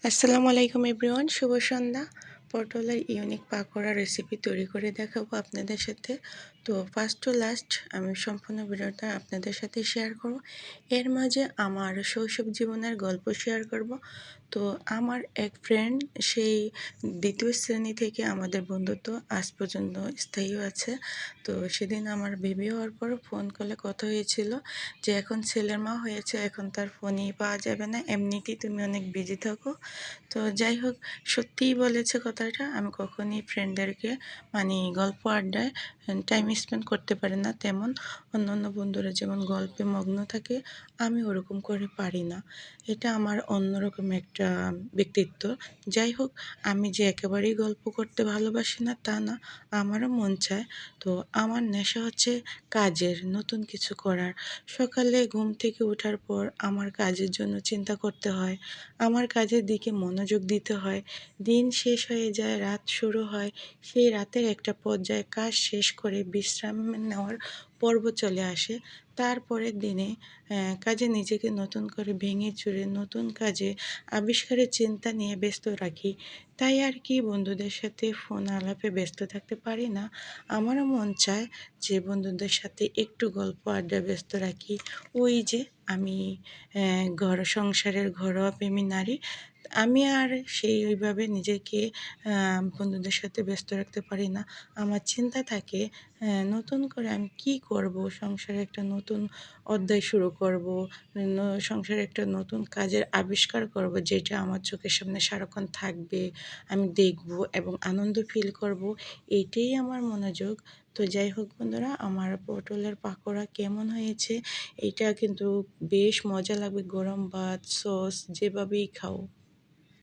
আসসালামু আলাইকুম এভরিওয়ান, শুভ সন্ধ্যা। পটলের ইউনিক পাকোড়া রেসিপি তৈরি করে দেখাবো আপনাদের সাথে। তো ফার্স্ট টু লাস্ট আমি সম্পূর্ণ ভিডিওটা আপনাদের সাথে শেয়ার করব। এর মাঝে আমার শৈশব জীবনের গল্প শেয়ার করব। তো আমার এক ফ্রেন্ড, সেই দ্বিতীয় শ্রেণী থেকে আমাদের বন্ধুত্ব আজ পর্যন্ত স্থায়ী আছে। তো সেদিন আমার বেবি হওয়ার পর ফোন কলে কথা হয়েছিল যে এখন ছেলের মা হয়েছে, এখন তার ফোনই পাওয়া যাবে না, এমনিতেই তুমি অনেক বিজি থাকো। তো যাই হোক, সত্যিই বলেছে কথাটা। আমি কখনই ফ্রেন্ডদেরকে গল্প আড্ডায় টাইম স্পেন্ড করতে পারি না, তেমন অন্য বন্ধুরা যেমন গল্পে মগ্ন থাকে আমি ওরকম করে পারি না। এটা আমার অন্যরকম একটা ব্যক্তিত্ব। যাই হোক, আমি যে একেবারেই গল্প করতে ভালোবাসি না তা না, আমারও মন চায়। তো আমার নেশা হচ্ছে কাজের, নতুন কিছু করার। সকালে ঘুম থেকে ওঠার পর আমার কাজের জন্য চিন্তা করতে হয়, আমার কাজের দিকে মনোযোগ দিতে হয়। দিন শেষ হয়ে যায়, রাত শুরু হয়। সেই রাতের একটা পর্যায়ে কাজ শেষ করে বিশ্রাম নেওয়ার পর্ব চলে আসে। তারপরের দিনে কাজে নিজেকে নতুন করে ভেঙে চুরে নতুন কাজে আবিষ্কারের চিন্তা নিয়ে ব্যস্ত রাখি। তাই আর কি বন্ধুদের সাথে ফোন আলাপে ব্যস্ত থাকতে পারি না। আমারও মন চায় যে বন্ধুদের সাথে একটু গল্প আড্ডা ব্যস্ত রাখি। ওই যে আমি সংসারের ঘরোয়া প্রেমী নারী। আমি আর ওইভাবে নিজেকে বন্ধুদের সাথে ব্যস্ত রাখতে পারি না। আমার চিন্তা থাকে নতুন করে আমি কী করব? সংসারে একটা নতুন অধ্যায় শুরু করব। ন সংসারে একটা নতুন কাজের আবিষ্কার করব, যেটা আমার চোখের সামনে সারাক্ষণ থাকবে। আমি দেখব এবং আনন্দ ফিল করব। এইটাই আমার মনোযোগ। তো যাই হোক বন্ধুরা, আমার পটলের পাকোড়া কেমন হয়েছে, এইটা কিন্তু বেশ মজা লাগবে। গরম ভাত, সস যেভাবেই খাও।